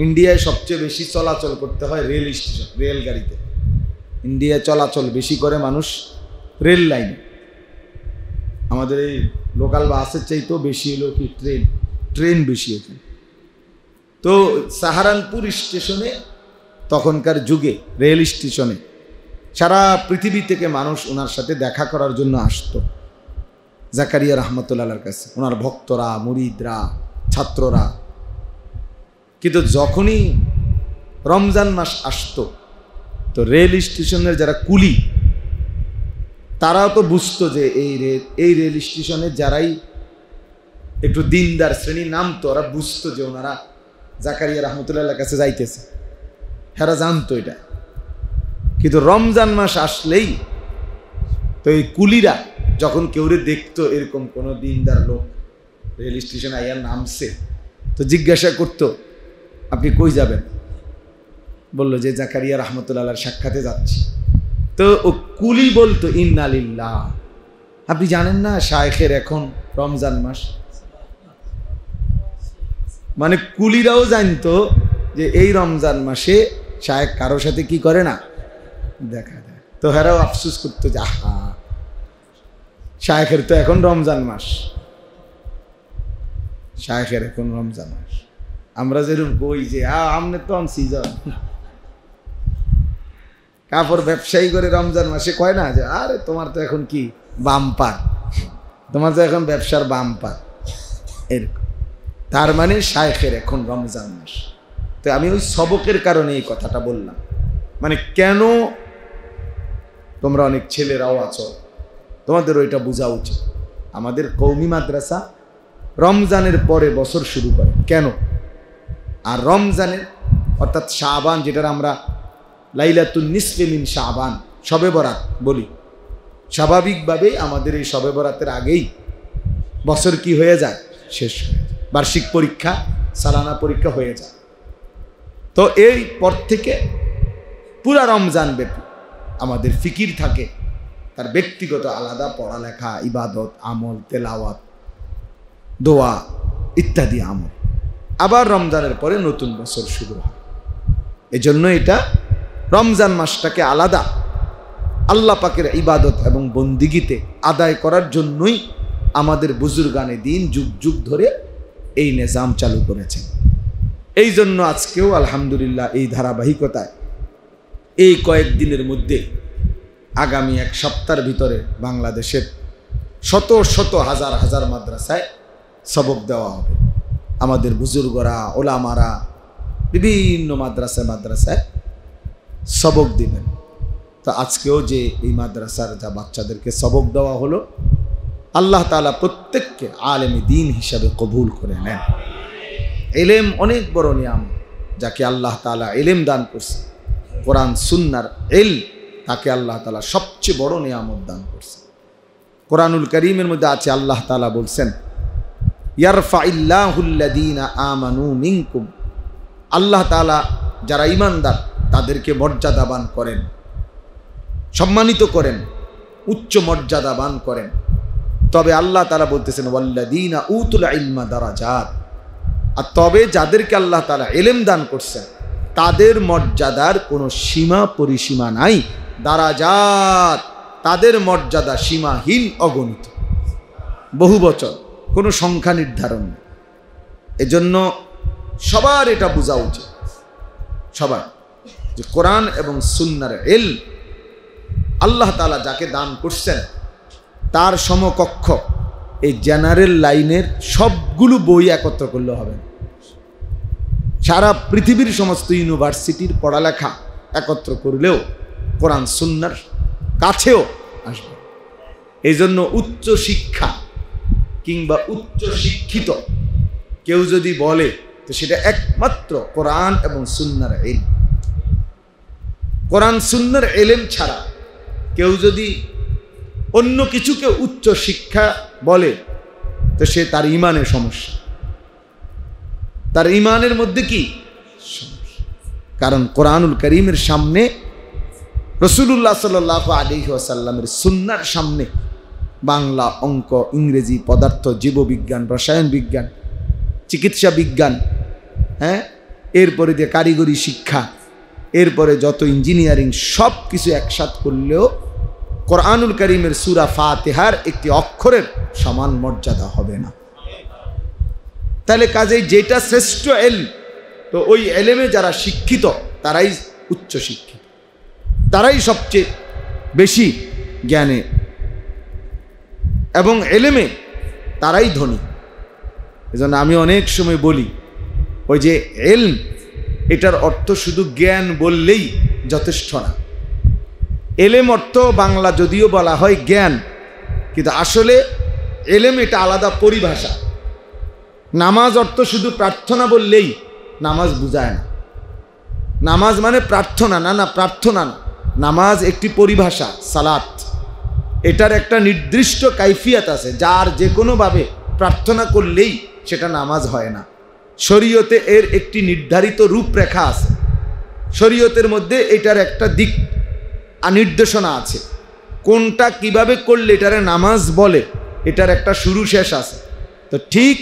ইন্ডিয়ায় সবচেয়ে বেশি চলাচল করতে হয় রেল স্টেশন, রেলগাড়িতে। ইন্ডিয়ায় চলাচল বেশি করে মানুষ রেল লাইনে, আমাদের এই লোকাল বাসের চাইতেও বেশি হলো কি ট্রেন বেশি হতো। তো সাহারানপুর স্টেশনে তখনকার যুগে রেল স্টেশনে সারা পৃথিবী থেকে মানুষ ওনার সাথে দেখা করার জন্য আসতো জাকারিয়া রহমতুল্লাহর কাছে, ওনার ভক্তরা, মুরিদরা, ছাত্ররা। কিন্তু যখনই রমজান মাস আসতো তো রেল স্টেশনের যারা কুলি তারাও তো বুঝতো যে এই রেল স্টেশনে যারাই একটু দিনদার শ্রেণী নামতো ওরা বুঝতো যে ওনারা জাকারিয়া রহমতুল্লাহর কাছে যাইতেছে, হেরা জানতো এটা। কিন্তু রমজান মাস আসলেই তো এই কুলিরা যখন কেউরে দেখতো এরকম কোনো দিনদার লোক রেল স্টেশনে আইয়ার নামছে তো জিজ্ঞাসা করতো আপনি কই যাবেন, বললো যে জাকারিয়া রহমতুল্লাহর সাক্ষাতে যাচ্ছি। তো ও কুলি বলতো ইন্না লিল্লাহ, আপনি জানেন না শায়েখের এখন রমজান মাস। মানে কুলিরাও জানতো যে এই রমজান মাসে শায়েখ কারো সাথে কি করে না, দেখা দেয়। তো হেরাও আফসোস করতো যে আহা শায়েখের তো এখন রমজান মাস, শায়েখের এখন রমজান মাস। আমরা যেরকম কই যে আমনে তো সিজন কাপড় ব্যবসায়ী করে রমজান মাসে কয় না যে আরে তোমার তো এখন কি বাম্পার, তোমার তো এখন ব্যবসার বাম্পার এরকম। তার মানে শায়েখের এখন রমজান মাস। তো আমি ওই সবকের কারণে এই কথাটা বললাম, মানে কেন তোমরা অনেক ছেলেরাও আছো তোমাদের ওইটা বোঝা উচিত। আমাদের কওমি মাদ্রাসা রমজানের পরে বছর শুরু করে কেন, আর রমজানের অর্থাৎ শাবান যেটার আমরা লাইলাতুন নিসফে মিন শাবান শবে বরাত বলি, স্বাভাবিকভাবেই আমাদের এই শবে বরাতের আগেই বছর কি হয়ে যায়, শেষ হয়ে যায়, বার্ষিক পরীক্ষা সালানা পরীক্ষা হয়ে যায়। তো এই পর থেকে পুরা রমজান ব্যাপী আমাদের ফিকির থাকে, তার ব্যক্তিগত আলাদা পড়ালেখা, ইবাদত, আমল, তেলাওয়াত, দোয়া ইত্যাদি আমল। আবার রমজানের পরে নতুন বছর শুরু হয়। এজন্য এটা রমজান মাসটাকে আলাদা আল্লাহ পাকের ইবাদত এবং বন্দিগিতে আদায় করার জন্যই আমাদের বুজুর্গানে দিন যুগ যুগ ধরে এই নিজাম চালু করেছেন। এই জন্য আজকেও আলহামদুলিল্লাহ এই ধারাবাহিকতায় এই কয়েকদিনের মধ্যে আগামী এক সপ্তাহের ভিতরে বাংলাদেশের শত শত হাজার হাজার মাদ্রাসায় সবক দেওয়া হবে। আমাদের বুজুর্গরা ওলামারা বিভিন্ন মাদ্রাসায় সবক দিবেন। তো আজকেও যে এই মাদ্রাসার যা বাচ্চাদেরকে সবক দেওয়া হলো, আল্লাহ তাআলা প্রত্যেককে আলেমে দ্বীন হিসাবে কবুল করে নেন। ইলম অনেক বড় নিয়ামত, যাকে আল্লাহ তাআলা ইলম দান করছে, কোরআন সুন্নাহর ইলম, তাকে আল্লাহ তাআলা সবচেয়ে বড় নিয়ামত দান করছে। কোরআনুল কারীমের মধ্যে আছে, আল্লাহ তাআলা বলছেন, ইয়ারফাইল্লাহুল্লাযীনা আমানু মিনকুম, আল্লাহ তাআলা যারা ঈমানদার তাদেরকে মর্যাদাবান করেন, সম্মানিত করেন, উচ্চ মর্যাদাবান করেন। তবে আল্লাহ তাআলা বলতেছেন, ওয়াল্লাযীনা উতুল ইলমা দারাজাত, আর তবে যাদেরকে আল্লাহ তাআলা ইলম দান করছেন তাদের মর্যাদার কোনো সীমা পরিসীমা নাই। দারাজাত, তাদের মর্যাদা সীমাহীন, অগণিত, বহু বচন, কোনো সংখ্যা নির্ধারণ নেই। এজন্য সবার এটা বোঝা উচিত, সবার, যে কোরআন এবং সুন্নাহর ইলম আল্লাহ তাআলা যাকে দান করছেন তার সমকক্ষ এই জেনারেল লাইনের সবগুলো বই একত্র করলে হবে না। সারা পৃথিবীর সমস্ত ইউনিভার্সিটির পড়ালেখা একত্র করলেও কোরআন সুন্নাহর কাছেও আসবে। এই জন্য উচ্চ শিক্ষা কিংবা উচ্চ শিক্ষিত কেউ যদি বলে তো সেটা একমাত্র কোরআন এবং সুন্নাহর ইলম। কোরআন সুন্নাহর ইলম ছাড়া কেউ যদি অন্য কিছুকে উচ্চ শিক্ষা বলে তো সে তার ঈমানের সমস্যা, তার ঈমানের মধ্যে কি সমস্যা। কারণ কোরআনুল কারীমের সামনে, রাসূলুল্লাহ সাল্লাল্লাহু আলাইহি ওয়াসাল্লামের সুন্নাহর সামনে বাংলা, অঙ্ক, ইংরেজি, পদার্থ, জীববিজ্ঞান, রসায়ন বিজ্ঞান, চিকিৎসা বিজ্ঞান, এরপরে যে কারিগরি শিক্ষা, এরপরে যত ইঞ্জিনিয়ারিং, সব কিছু একসাথ করলেও কোরআনুল কারীমের সূরা ফাতিহার একটি অক্ষরের সমান মর্যাদা হবে না। তাহলে কাজেই যেটা শ্রেষ্ঠ ইলম, তো ওই ইলমে যারা শিক্ষিত তারাই উচ্চ শিক্ষিত, তারাই সবচেয়ে বেশি জ্ঞানে এবং ইলমে তারাই ধনী। এজন্য আমি অনেক সময় বলি, ওই যে ইলম, এটার অর্থ শুধু জ্ঞান বললেই যথেষ্ট না। ইলম অর্থ বাংলা যদিও বলা হয় জ্ঞান, কিন্তু আসলে ইলম এটা আলাদা পরিভাষা। নামাজ অর্থ শুধু প্রার্থনা বললেই নামাজ বুঝায় না। নামাজ মানে প্রার্থনা না, না প্রার্থনা না, নামাজ একটি পরিভাষা। সালাত, এটার একটা নির্দিষ্ট কাইফিয়াত আছে, যার যে কোনোভাবে প্রার্থনা করলেই সেটা নামাজ হয় না। শরীয়তে এর একটি নির্ধারিত রূপরেখা আছে, শরীয়তের মধ্যে এটার একটা দিক নির্দেশনা আছে, কোনটা কিভাবে করলে এটারে নামাজ বলে, এটার একটা শুরু শেষ আছে। তো ঠিক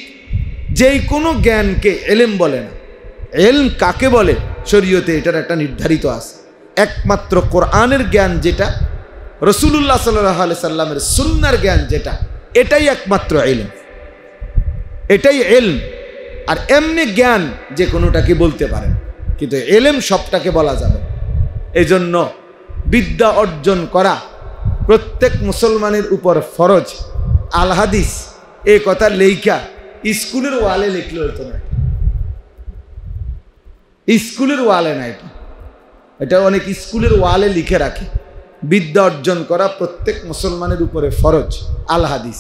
যেই কোনো জ্ঞানকে ইলম বলে না। ইলম কাকে বলে শরীয়তে এটার একটা নির্ধারিত আছে। একমাত্র কোরআনের জ্ঞান যেটা, রাসূলুল্লাহ সাল্লাল্লাহু আলাইহি সাল্লামের সুন্নাহর জ্ঞান যেটা, এটাই একমাত্র ইলম, এটাই ইলম। আর এমনি জ্ঞান যে কোনোটাকে বলতে পারেন, কিন্তু ইলম সবটাকে বলা যাবে। এই জন্য বিদ্যা অর্জন করা প্রত্যেক মুসলমানের উপর ফরজ। আল হাদিস এই কথা লেখা স্কুলের ওয়ালে লিখলে হতো না, স্কুলের ওয়ালে না, এটা অনেক স্কুলের ওয়ালে লিখে রাখে। বিদ্যা অর্জন করা প্রত্যেক মুসলমানের উপরে ফরজ। আল হাদিস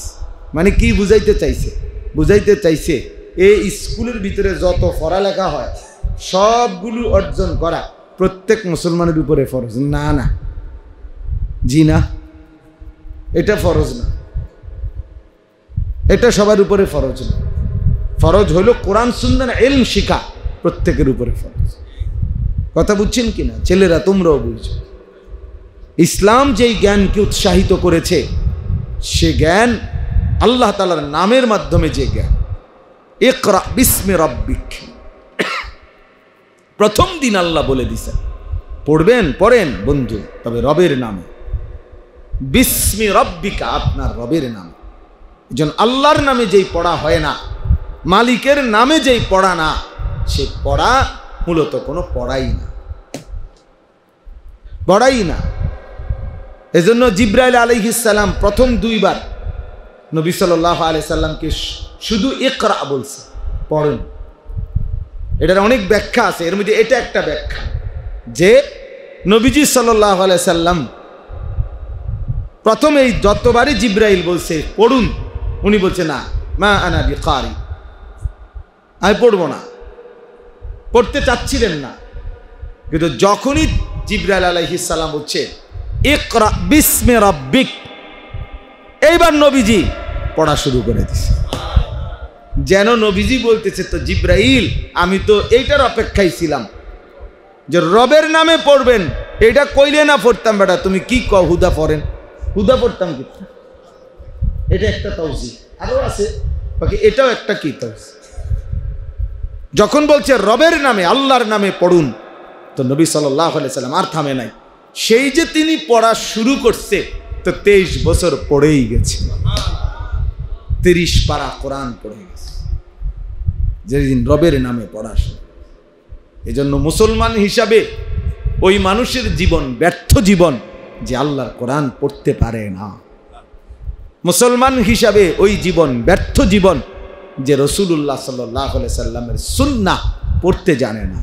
মানে কি বুঝাইতে চাইছে? বুঝাইতে চাইছে এই স্কুলের ভিতরে যত পড়ালেখা হয় সবগুলো অর্জন করা প্রত্যেক মুসলমানের উপরে ফরজ। না না, জি না, এটা ফরজ না, এটা সবার উপরে ফরজ না। ফরজ হলো কোরআন সুন্নাহর ইলম শিখা প্রত্যেকের উপরে ফরজ। কথা বুঝছেন কিনা ছেলেরা? তোমরাও বুঝছো। ইসলাম যেই জ্ঞানকে উৎসাহিত করেছে সে জ্ঞান আল্লাহ তাআলার নামের মাধ্যমে যে জ্ঞান। ইকরা বিসমি রাব্বিক, প্রথম দিন আল্লাহ বলে দিছেন পড়বেন, পড়েন বন্ধু, তবে রবের নামে। বিসমি রাব্বিকা, আপনার রবের নামে। যেন আল্লাহর নামে যেই পড়া হয় না, মালিকের নামে যেই পড়া না, সে পড়া মূলত কোনো পড়াই না। এজন্য জিব্রাইল আলাইহিস সালাম প্রথম 2 বার নবী সাল্লাল্লাহু আলাইহি সাল্লামকে শুধু ইকরা বলছে, পড়েন। এটার অনেক ব্যাখ্যা আছে, এর মধ্যে এটা একটা ব্যাখ্যা যে নবীজি সাল্লাল্লাহু আলাইহি সাল্লাম প্রথম এই যতবারই জিব্রাইল বলছে পড়ুন, উনি বলছে না, মা আনা বিকারি, আমি পড়বো না, পড়তে চাচ্ছিলেন না। কিন্তু যখনই জিব্রাইল আলাইহিস সালাম বলছে ইকরা বিসমি রাব্বিক, এইবার নবীজি পড়া শুরু করে দিছে। যেন নবীজি বলতেছে, তো জিব্রাইল আমি তো এইটার অপেক্ষায় ছিলাম যে রবের নামে পড়বেন, এটা কইলে না পড়তাম বেটা, তুমি কি কও হুদা পড়েন, হুদা পড়তাম কি? এটা একটা তাওজি, আরো আছে বাকি, এটাও একটা কি তাওজি। যখন বলছে রবের নামে, আল্লাহর নামে পড়ুন, তো নবী সাল্লাল্লাহু আলাইহি সাল্লাম আর থামে নাই। সেই যে তিনি পড়া শুরু করছে, তো 23 বছর পড়েই গেছে, 30 পারা কোরআন পড়ে গেছে যেদিন রবের নামে পড়া শুরু। এই জন্য মুসলমান হিসাবে ওই মানুষের জীবন ব্যর্থ জীবন যে আল্লাহর কোরআন পড়তে পারে না। মুসলমান হিসাবে ওই জীবন ব্যর্থ জীবন যে রাসূলুল্লাহ সাল্লাল্লাহু আলাইহি সাল্লামের সুন্নাহ পড়তে জানে না।